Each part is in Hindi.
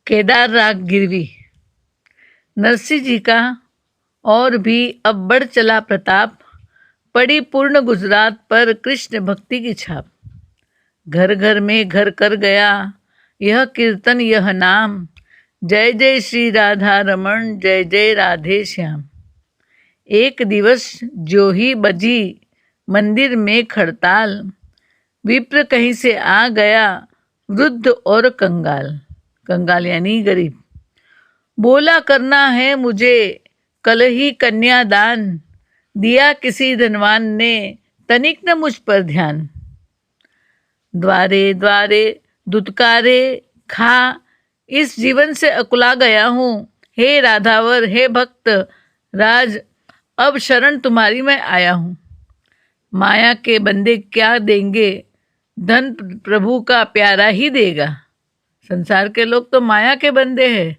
केदार राग गिरवी। नरसिंह जी का और भी अब बढ़ चला प्रताप, पड़ी पूर्ण गुजरात पर कृष्ण भक्ति की छाप। घर घर में घर कर गया यह कीर्तन यह नाम, जय जय श्री राधा रमण जय जय राधे श्याम। एक दिवस जो ही बजी मंदिर में खड़ताल, विप्र कहीं से आ गया वृद्ध और कंगाल। कंगाल यानी गरीब। बोला करना है मुझे कल ही कन्यादान, दिया किसी धनवान ने तनिक न मुझ पर ध्यान। द्वारे द्वारे दुत्कारे खा, इस जीवन से अकुला गया हूँ। हे राधावर हे भक्त राज, अब शरण तुम्हारी मैं आया हूँ। माया के बंदे क्या देंगे, धन प्रभु का प्यारा ही देगा। संसार के लोग तो माया के बंदे हैं,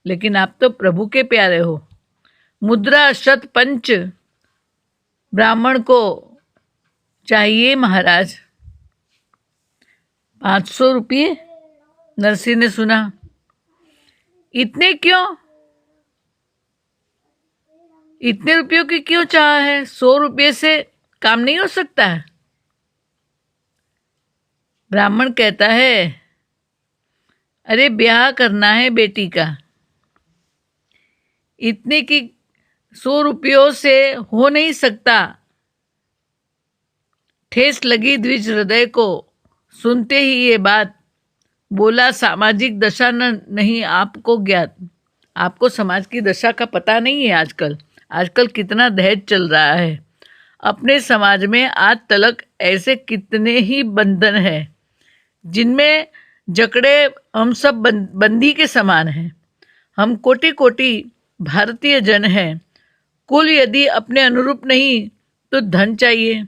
लेकिन आप तो प्रभु के प्यारे हो। मुद्रा शत पंच ब्राह्मण को चाहिए महाराज। 500 रुपये। नरसिंह ने सुना। इतने क्यों? इतने रुपयों की क्यों चाह है? 100 रुपये से काम नहीं हो सकता है? ब्राह्मण कहता है, अरे ब्याह करना है बेटी का, इतने की 100 रुपयों से हो नहीं सकता। ठेस लगी द्विज हृदय को, सुनते ही ये बात। बोला सामाजिक दशा नहीं आपको ज्ञात। आपको समाज की दशा का पता नहीं है। आजकल कितना दहेज चल रहा है। अपने समाज में आज तलक ऐसे कितने ही बंधन हैं जिनमें जकड़े हम सब बंदी के समान हैं। हम कोटि कोटि भारतीय जन हैं। कुल यदि अपने अनुरूप नहीं तो धन चाहिए।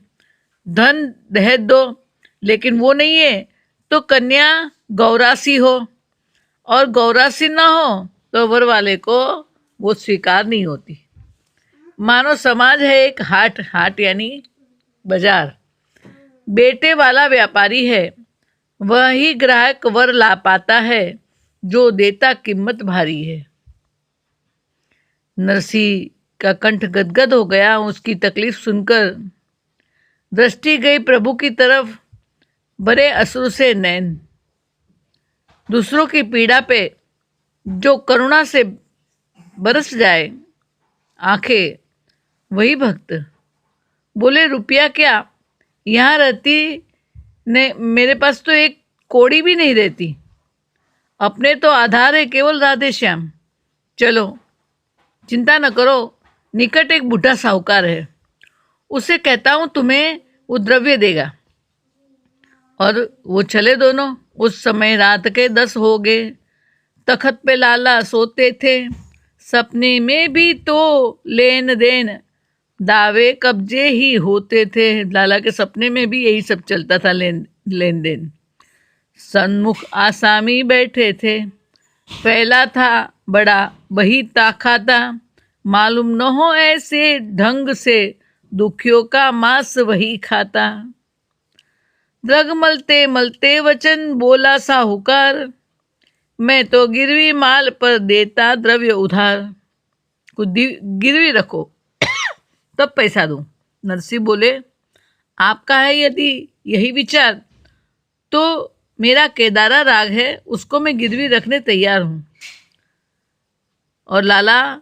धन दहेज दो, लेकिन वो नहीं है तो कन्या गौरासी हो, और गौरासी ना हो तो वर वाले को वो स्वीकार नहीं होती। मानो समाज है एक हाट यानी बाजार। बेटे वाला व्यापारी है, वही ग्राहक वर ला पाता है, जो देता कीमत भारी है। नरसिंह का कंठ गदगद हो गया उसकी तकलीफ सुनकर। दृष्टि गई प्रभु की तरफ, बड़े असुर से नैन। दूसरों की पीड़ा पे जो करुणा से बरस जाए आंखें, वही भक्त। बोले रुपया क्या, यहाँ रहती ने मेरे पास तो एक कौड़ी भी नहीं रहती। अपने तो आधार है केवल राधे श्याम। चलो चिंता न करो, निकट एक बूढ़ा साहूकार है, उसे कहता हूँ तुम्हें वो द्रव्य देगा। और वो चले दोनों। उस समय रात के 10 हो गए। तखत पे लाला सोते थे, सपने में भी तो लेन देन दावे कब्जे ही होते थे। लाला के सपने में भी यही सब चलता था, लेन देन। सन्मुख आसामी बैठे थे, फैला था बड़ा वही ताखाता। मालूम न हो ऐसे ढंग से दुखियों का मांस वही खाता। द्रग मलते मलते वचन बोला साहूकार, मैं तो गिरवी माल पर देता द्रव्य उधार। कुछ गिरवी रखो तब पैसा दूं। नरसिंह बोले, आपका है यदि यही विचार तो मेरा केदारा राग है, उसको मैं गिरवी रखने तैयार हूं। और लाला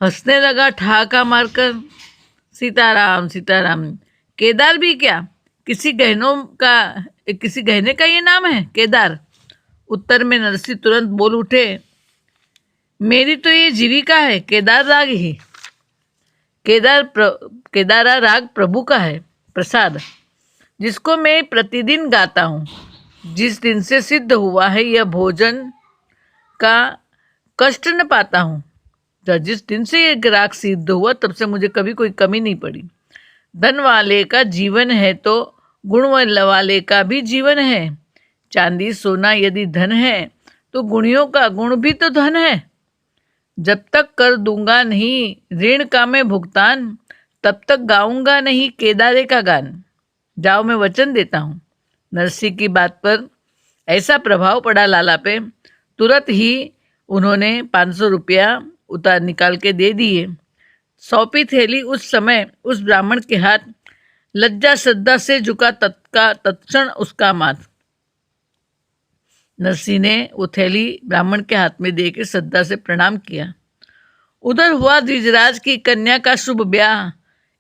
हंसने लगा ठहाका मारकर। सीताराम सीताराम। केदार भी क्या, किसी गहने का ये नाम है केदार? उत्तर में नरसिंह तुरंत बोल उठे, मेरी तो ये जीविका है, केदार राग ही। केदारा राग प्रभु का है प्रसाद, जिसको मैं प्रतिदिन गाता हूँ। जिस दिन से सिद्ध हुआ है यह भोजन का कष्ट न पाता हूँ। जिस दिन से ये राग सिद्ध हुआ तब से मुझे कभी कोई कमी नहीं पड़ी। धन वाले का जीवन है तो गुण वाले का भी जीवन है। चांदी सोना यदि धन है तो गुणियों का गुण भी तो धन है। जब तक कर दूंगा नहीं ऋण का मैं भुगतान, तब तक गाऊंगा नहीं केदारे का गान। जाओ मैं वचन देता हूँ। नरसिंह की बात पर ऐसा प्रभाव पड़ा लाला पे, तुरंत ही उन्होंने 500 रुपया उतार निकाल के दे दिए। सौंपी थैली उस समय उस ब्राह्मण के हाथ लज्जा श्रद्धा से झुका तत्क्षण उसका माथ। नरसी ने वो थैली ब्राह्मण के हाथ में दे के श्रद्धा से प्रणाम किया। उधर हुआ द्विजराज की कन्या का शुभ ब्याह,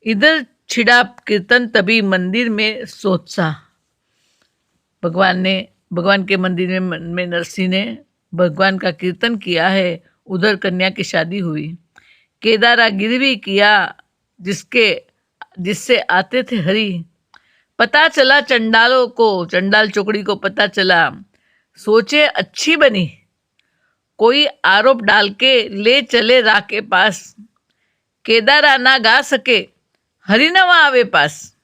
इधर छिड़ा कीर्तन, तभी मंदिर में सोत्साह। भगवान के मंदिर में नरसी ने भगवान का कीर्तन किया है। उधर कन्या की शादी हुई। केदारा गिरवी किया जिससे आते थे हरि। पता चला चंडालों को, चंडाल चौकड़ी को पता चला। सोचे अच्छी बनी, कोई आरोप डाल के ले चले रा के पास। केदारा ना गा सके, हरि न वहाँ आवे पास।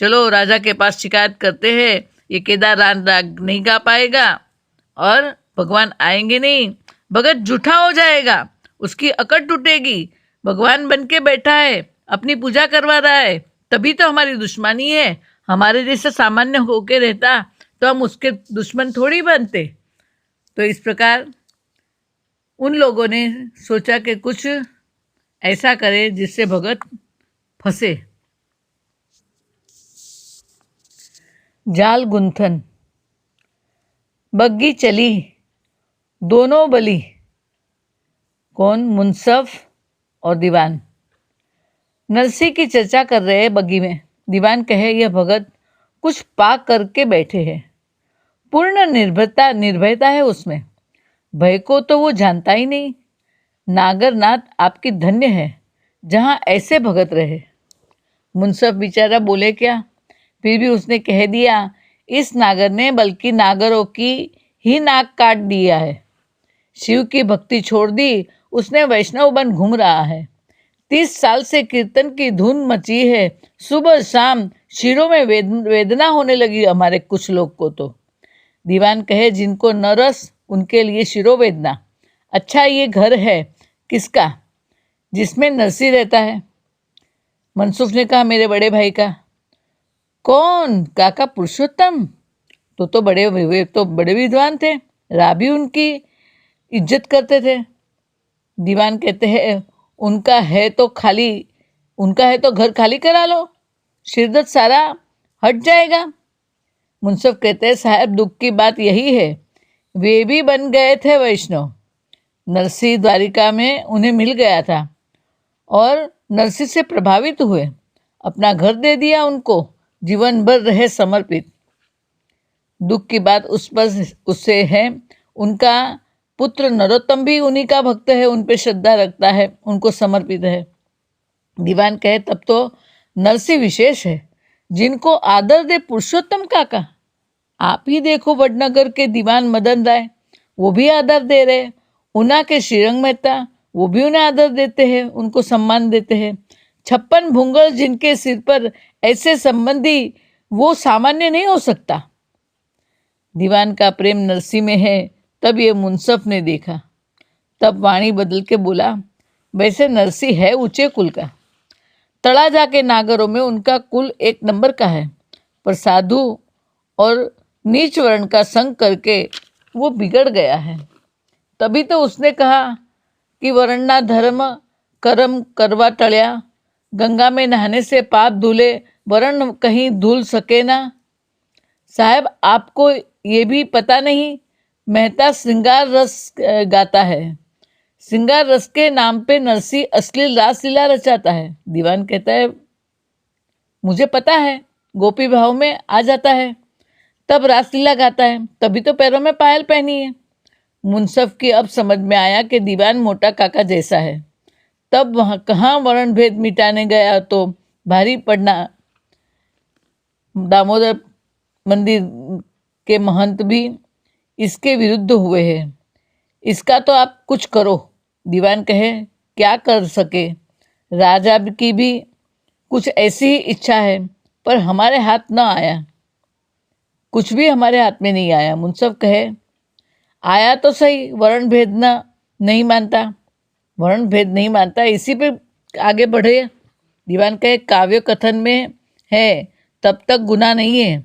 चलो राजा के पास शिकायत करते हैं, ये केदार राग नहीं गा पाएगा और भगवान आएंगे नहीं, भगत झूठा हो जाएगा, उसकी अकड़ टूटेगी। भगवान बन के बैठा है, अपनी पूजा करवा रहा है, तभी तो हमारी दुश्मनी है। हमारे जैसे सामान्य होके रहता तो हम उसके दुश्मन थोड़ी बनते। तो इस प्रकार उन लोगों ने सोचा कि कुछ ऐसा करे जिससे भगत फंसे। जाल गुंथन। बग्गी चली, दोनों बली। कौन? मुंसफ और दीवान। नरसी की चर्चा कर रहे हैं बग्गी में। दीवान कहे यह भगत कुछ पाक करके बैठे हैं, पूर्ण निर्भयता है उसमें, भय को तो वो जानता ही नहीं। नागरनाथ आपकी धन्य है जहाँ ऐसे भगत रहे। मुंसफ बेचारा बोले क्या, फिर भी उसने कह दिया, इस नागर ने बल्कि नागरों की ही नाक काट दिया है। शिव की भक्ति छोड़ दी उसने, वैष्णव बन घूम रहा है। 30 साल से कीर्तन की धुन मची है, सुबह शाम शिरों में वेदना होने लगी हमारे कुछ लोग को तो। दीवान कहे जिनको न रस उनके लिए शिरो वेदना। अच्छा ये घर है किसका जिसमें नरसी रहता है? मनसुफ ने कहा मेरे बड़े भाई का। कौन? काका पुरुषोत्तम। तो बड़े विद्वान थे, राबी उनकी इज्जत करते थे। दीवान कहते हैं उनका है तो घर खाली करा लो, शिरदत सारा हट जाएगा। मुंसफ कहते हैं साहब दुख की बात यही है, वे भी बन गए थे वैष्णव। नरसी द्वारिका में उन्हें मिल गया था और नरसी से प्रभावित हुए, अपना घर दे दिया उनको, जीवन भर रहे समर्पित। दुख की बात उससे है, उनका पुत्र नरोत्तम भी उन्हीं का भक्त है, उन पे श्रद्धा रखता है, उनको समर्पित है। दीवान कहे तब तो नरसी विशेष है, जिनको आदर दे पुरुषोत्तम काका। आप ही देखो वडनगर के दीवान मदन राय, वो भी आदर दे रहे। उना के श्रीरंग मेहता, वो भी उन्हें आदर देते हैं, उनको सम्मान देते हैं। 56 भुंगल जिनके सिर पर ऐसे संबंधी, वो सामान्य नहीं हो सकता। दीवान का प्रेम नरसी में है, तब ये मुंसफ ने देखा। तब वाणी बदल के बोला, वैसे नरसी है ऊंचे कुल का, तड़ा जाके नागरों में उनका कुल 1 नंबर का है, पर साधु और नीच वर्ण का संग करके वो बिगड़ गया है। तभी तो उसने कहा कि वर्णना धर्म कर्म करवा टळ्या, गंगा में नहाने से पाप धुले, वर्ण कहीं धुल सके ना। साहब आपको ये भी पता नहीं, मेहता श्रृंगार रस गाता है, श्रृंगार रस के नाम पे नरसी अश्लील रासलीला रचाता है। दीवान कहता है मुझे पता है, गोपी भाव में आ जाता है, तब रासलीला गाता है, तभी तो पैरों में पायल पहनी है। मुंसफ की अब समझ में आया कि दीवान मोटा काका जैसा है। तब वहाँ कहाँ वर्ण भेद मिटाने गया तो भारी पड़ना। दामोदर मंदिर के महंत भी इसके विरुद्ध हुए हैं, इसका तो आप कुछ करो। दीवान कहे क्या कर सके, राजा की भी कुछ ऐसी ही इच्छा है, पर हमारे हाथ न आया, कुछ भी हमारे हाथ में नहीं आया। मुंसफ कहे आया तो सही, वर्ण भेद नहीं मानता, इसी पे आगे बढ़े। दीवान कहे काव्य कथन में है तब तक गुनाह नहीं है,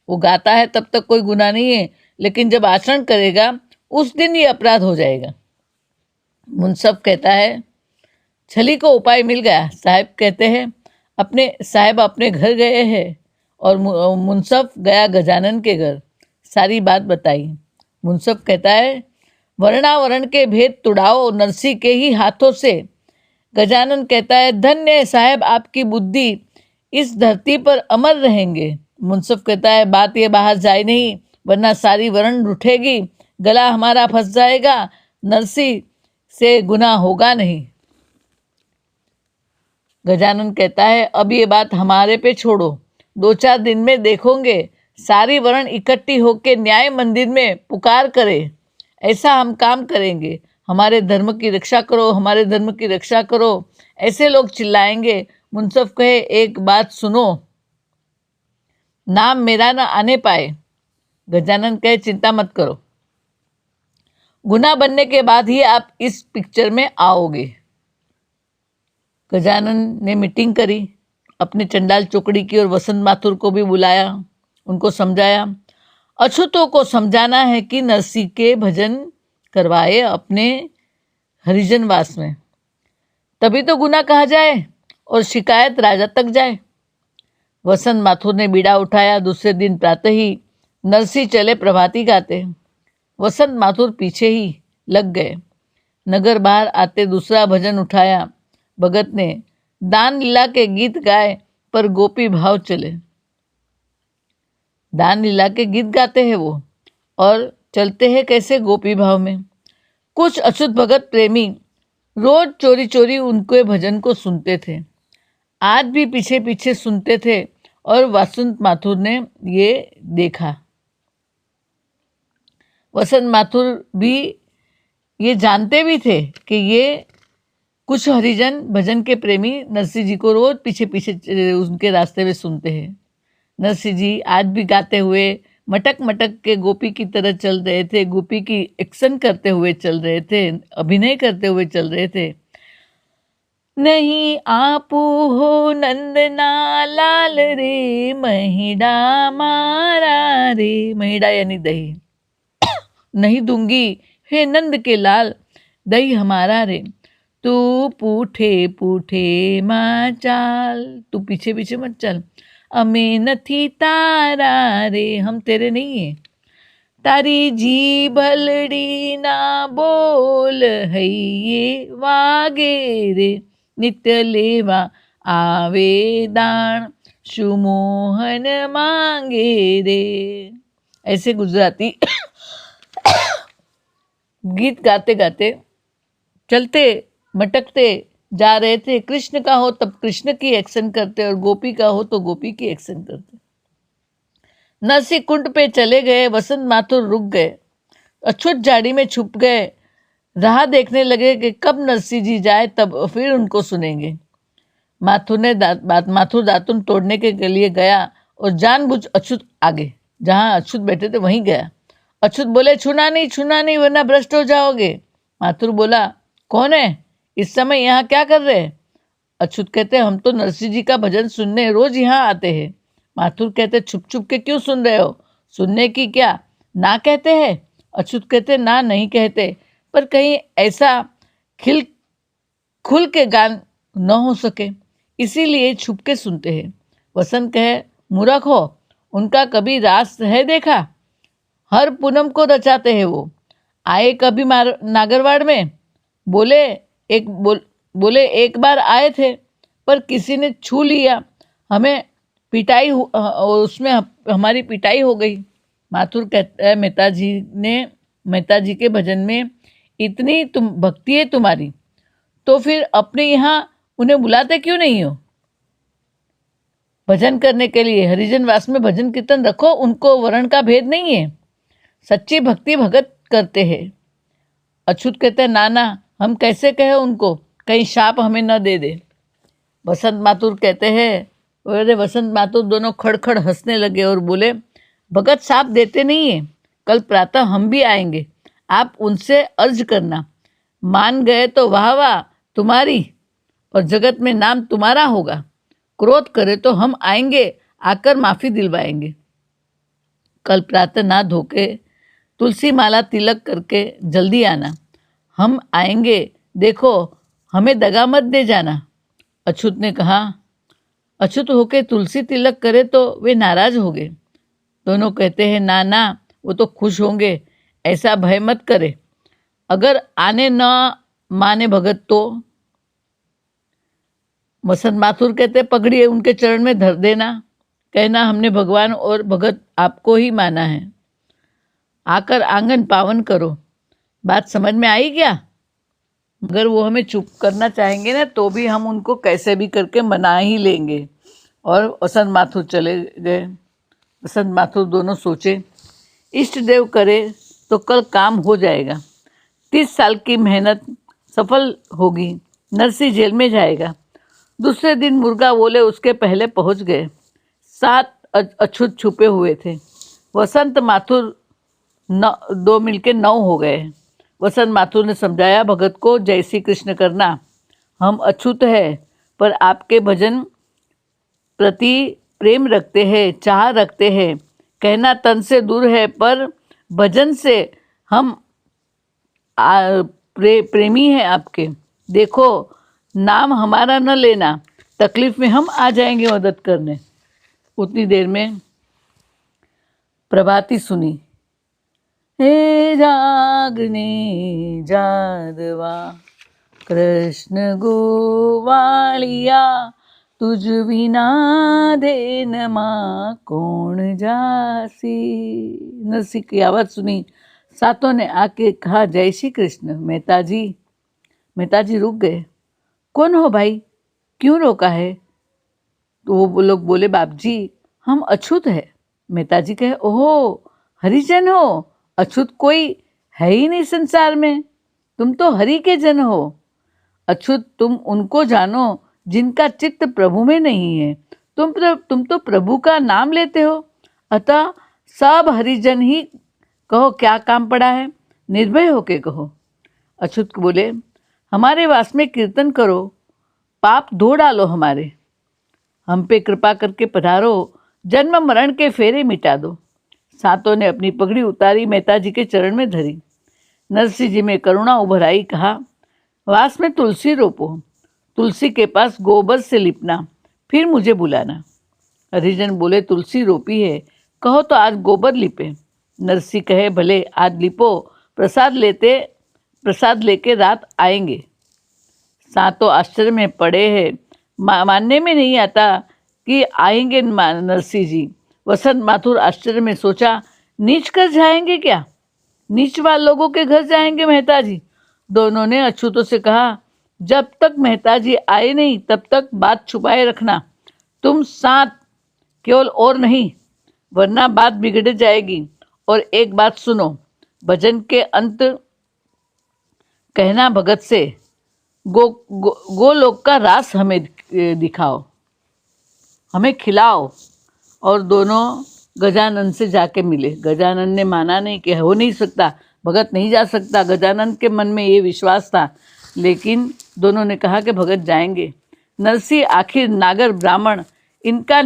वो गाता है तब तक कोई गुनाह नहीं है, लेकिन जब आचरण करेगा उस दिन ये अपराध हो जाएगा। मुंसफ कहता है, छली को उपाय मिल गया। साहब कहते हैं, साहब अपने घर गए हैं और मुंसफ गया गजानन के घर। सारी बात बताई। मुंसफ कहता है, वर्णावरण के भेद तुड़ाओ नरसी के ही हाथों से। गजानन कहता है, धन्य है साहब आपकी बुद्धि, इस धरती पर अमर रहेंगे। मुंसफ कहता है, बात ये बाहर जाए नहीं, वरना सारी वरण रूठेगी, गला हमारा फंस जाएगा, नरसी से गुनाह होगा नहीं। गजानन कहता है, अब ये बात हमारे पे छोड़ो, 2-4 दिन में देखोगे सारी वरण इकट्ठी होकर न्याय मंदिर में पुकार करे। ऐसा हम काम करेंगे, हमारे धर्म की रक्षा करो, हमारे धर्म की रक्षा करो, ऐसे लोग चिल्लाएंगे। मुंसफ कहे, एक बात सुनो, नाम मेरा ना आने पाए। गजानन कहे, चिंता मत करो, गुनाह बनने के बाद ही आप इस पिक्चर में आओगे। गजानन ने मीटिंग करी, अपने चंडाल चौकड़ी की और वसंत माथुर को भी बुलाया, उनको समझाया। अछूतों को समझाना है कि नरसी के भजन करवाए अपने हरिजनवास में, तभी तो गुनाह कहा जाए और शिकायत राजा तक जाए। वसंत माथुर ने बीड़ा उठाया। दूसरे दिन प्रातः ही नरसी चले प्रभाती गाते। वसंत माथुर पीछे ही लग गए। नगर बाहर आते दूसरा भजन उठाया। भगत ने दान लीला के गीत गाए, पर गोपी भाव चले। दान लीला के गीत गाते हैं वो, और चलते हैं कैसे? गोपी भाव में। कुछ अछूत भगत प्रेमी रोज चोरी चोरी उनके भजन को सुनते थे, आज भी पीछे पीछे सुनते थे, और वसंत माथुर ने ये देखा। वसंत माथुर भी ये जानते भी थे कि ये कुछ हरिजन भजन के प्रेमी नरसिंह जी को रोज पीछे पीछे उनके रास्ते में सुनते हैं। नरसिंह जी आज भी गाते हुए मटक मटक के गोपी की तरह चल रहे थे, गोपी की एक्शन करते हुए चल रहे थे, अभिनय करते हुए चल रहे थे। नहीं आपू हो नंदना लाल रे, महिडा मारा रे, महिडा यानी दही, नहीं दूंगी हे नंद के लाल दही हमारा रे, तू पूठे पूठे माँ चाल, तू पीछे पीछे मत चल, अमे नथी तारा रे, हम तेरे नहीं है, तारी जी भलड़ी ना बोल है ये वागे रे, नित्य लेवा आवे दान, सुमोहन मांगे रे। ऐसे गुजराती गीत गाते गाते चलते मटकते जा रहे थे। कृष्ण का हो तब कृष्ण की एक्शन करते, और गोपी का हो तो गोपी की एक्शन करते। नरसिंह कुंड पे चले गए। वसंत माथुर रुक गए, अछूत झाड़ी में छुप गए, राह देखने लगे कि कब नरसिंह जी जाए, तब फिर उनको सुनेंगे। माथुर दातुन तोड़ने के लिए गया और जानबूझ अछूत आगे, जहाँ अछूत बैठे थे वहीं गया। अछूत बोले, छूना नहीं वरना भ्रष्ट हो जाओगे। माथुर बोला, कौन है? इस समय यहाँ क्या कर रहे हैं? अछूत कहते, हम तो नरसिंह जी का भजन सुनने रोज यहाँ आते हैं। माथुर कहते, छुप छुप के क्यों सुन रहे हो? सुनने की क्या ना कहते हैं? अछूत कहते, ना नहीं कहते, पर कहीं ऐसा खुल के गान न हो सके, इसीलिए छुप के सुनते हैं। वसंत कहे, मूर्ख हो, उनका कभी रास है देखा? हर पूनम को रचाते हैं वो। आए कभी नागरवाड़ में? बोले एक बार आए थे, पर किसी ने छू लिया, हमें पिटाई उसमें हमारी पिटाई हो गई। माथुर कहता है, मेहता जी के भजन में इतनी भक्ति है तुम्हारी, तो फिर अपने यहाँ उन्हें बुलाते क्यों नहीं हो भजन करने के लिए? हरिजनवास में भजन कीर्तन रखो, उनको वर्ण का भेद नहीं है, सच्ची भक्ति भगत करते हैं। अछूत कहते हैं, ना हम कैसे कहे उनको, कहीं शाप हमें न दे दे। वसंत माथुर कहते हैं, अरे वसंत माथुर दोनों खड़खड़ हंसने लगे और बोले, भगत शाप देते नहीं है, कल प्रातः हम भी आएंगे, आप उनसे अर्ज करना, मान गए तो वाह वाह तुम्हारी, और जगत में नाम तुम्हारा होगा, क्रोध करे तो हम आएंगे, आकर माफ़ी दिलवाएंगे। कल प्रातः ना धोके तुलसी माला तिलक करके जल्दी आना, हम आएंगे, देखो हमें दगा मत दे जाना। अछूत ने कहा। अछूत होके तुलसी तिलक करे तो वे नाराज होंगे। दोनों कहते हैं ना ना, वो तो खुश होंगे, ऐसा भय मत करे। अगर आने न माने भगत तो? वसंत माथुर कहते पगड़ी उनके चरण में धर देना, कहना हमने भगवान और भगत आपको ही माना है, आकर आंगन पावन करो। बात समझ में आई क्या? अगर वो हमें चुप करना चाहेंगे ना तो भी हम उनको कैसे भी करके मना ही लेंगे। और वसंत माथुर चले गए। वसंत माथुर दोनों सोचे, इष्ट देव करे तो कल काम हो जाएगा। 30 साल की मेहनत सफल होगी। नरसिंह जेल में जाएगा। दूसरे दिन मुर्गा बोले उसके पहले पहुंच गए। 7 अछूत छुपे हुए थे। वसंत माथुर 2 मिलके 9 हो गए। वसंत माथुर ने समझाया भगत को, जय श्री कृष्ण करना। हम अछूत है पर आपके भजन प्रति प्रेम रखते हैं, चाह रखते हैं। कहना तन से दूर है पर भजन से हम प्रेमी हैं आपके। देखो नाम हमारा न लेना, तकलीफ में हम आ जाएंगे मदद करने। उतनी देर में प्रभाती सुनी। हे जागने जादवा कृष्ण गोवालिया, तुझ बिना देन माँ कौन जासी। नरसिंह की आवाज़ सुनी। सातों ने आके कहा, जय श्री कृष्ण। मेहताजी रुक गए। कौन हो भाई, क्यों रोका है? तो वो लोग बोले, बाप जी हम अछूत है। मेहताजी कहे, ओहो हरिजन हो? अछूत कोई है ही नहीं संसार में, तुम तो हरि के जन हो। अछूत तुम उनको जानो जिनका चित्त प्रभु में नहीं है। तुम तो प्रभु का नाम लेते हो, अतः सब हरिजन ही कहो, क्या काम पड़ा है, निर्भय होके कहो। अछूत बोले, हमारे वास में कीर्तन करो, पाप धो डालो हमारे, हम पे कृपा करके पधारो, जन्म मरण के फेरे मिटा दो। सातों ने अपनी पगड़ी उतारी, मेहताजी के चरण में धरी। नरसिंह जी में करुणा उभर आई। कहा, वास में तुलसी रोपो, तुलसी के पास गोबर से लिपना, फिर मुझे बुलाना। हरिजन बोले, तुलसी रोपी है, कहो तो आज गोबर लिपे। नरसिंह कहे, भले आज लिपो, प्रसाद लेके रात आएंगे। सातों आश्चर्य में पड़े हैं, मानने में नहीं आता कि आएंगे नरसिंह जी। वसंत माथुर आश्चर्य में सोचा, नीच कर जाएंगे क्या? नीच वाले लोगों के घर जाएंगे मेहताजी? दोनों ने अछूतों से कहा, जब तक मेहताजी आए नहीं तब तक बात छुपाए रखना। तुम 7 केवल और नहीं, वरना बात बिगड़ जाएगी। और एक बात सुनो, भजन के अंत कहना भगत से, गोलोक का रास हमें दिखाओ, हमें खिलाओ। और दोनों गजानन से जाके मिले। गजानन ने माना नहीं कि हो नहीं सकता, भगत नहीं जा सकता। गजानन के मन में ये विश्वास था, लेकिन दोनों ने कहा कि भगत जाएंगे। नरसिंह आखिर नागर ब्राह्मण, इनका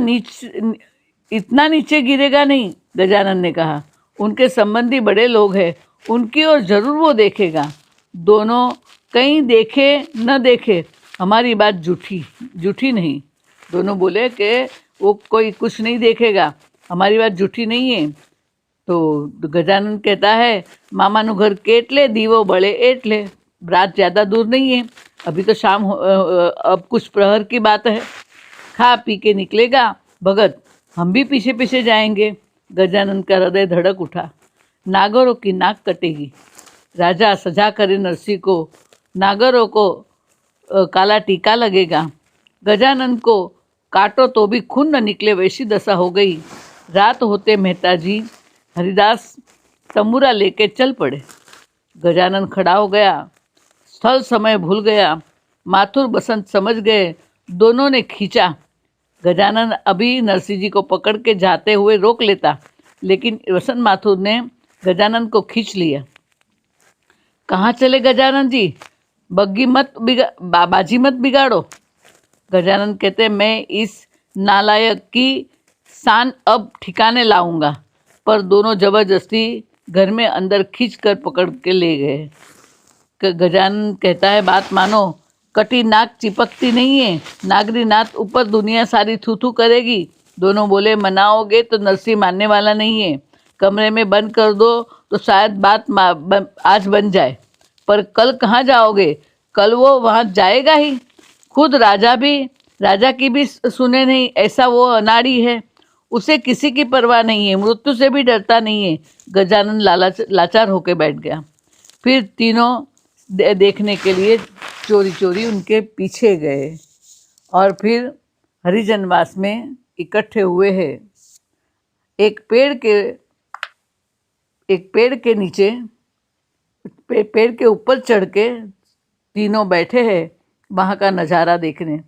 इतना नीचे गिरेगा नहीं। गजानन ने कहा, उनके संबंधी बड़े लोग हैं, उनकी ओर जरूर वो देखेगा। दोनों कहीं देखे न देखे, हमारी बात झूठी नहीं। दोनों बोले कि वो कोई कुछ नहीं देखेगा, हमारी बात झूठी नहीं है। तो गजानन कहता है, मामानु घर केट ले, दीवो बड़े एट ले। रात ज़्यादा दूर नहीं है, अभी तो शाम अब कुछ प्रहर की बात है। खा पी के निकलेगा भगत, हम भी पीछे पीछे जाएंगे। गजानन का हृदय धड़क उठा। नागरों की नाक कटेगी। राजा सजा करे नरसिंह को, नागरों को काला टीका लगेगा। गजानन को काटो तो भी खून न निकले, वैसी दशा हो गई। रात होते मेहताजी हरिदास तंबूरा लेके चल पड़े। गजानन खड़ा हो गया, स्थल समय भूल गया। माथुर बसंत समझ गए, दोनों ने खींचा। गजानन अभी नरसिंह जी को पकड़ के जाते हुए रोक लेता, लेकिन वसंत माथुर ने गजानन को खींच लिया। कहाँ चले गजानन जी, बाजी मत बिगाड़ो। गजानन कहते, मैं इस नालायक की शान अब ठिकाने लाऊंगा। पर दोनों जबरदस्ती घर में अंदर खींच कर पकड़ के ले गए। गजानन कहता है बात मानो, कटी नाक चिपकती नहीं है, नागरी नाथ ऊपर दुनिया सारी थू थू करेगी। दोनों बोले मनाओगे तो नरसी मानने वाला नहीं है, कमरे में बंद कर दो तो शायद आज बन जाए, पर कल कहाँ जाओगे? कल वो वहाँ जाएगा ही। खुद राजा की भी सुने नहीं, ऐसा वो अनाड़ी है, उसे किसी की परवाह नहीं है, मृत्यु से भी डरता नहीं है। गजानन लाचार होके बैठ गया। फिर तीनों देखने के लिए चोरी चोरी उनके पीछे गए और फिर हरिजनवास में इकट्ठे हुए हैं। एक पेड़ के नीचे, पेड़ के ऊपर चढ़ के तीनों बैठे हैं वहाँ का नज़ारा देखने।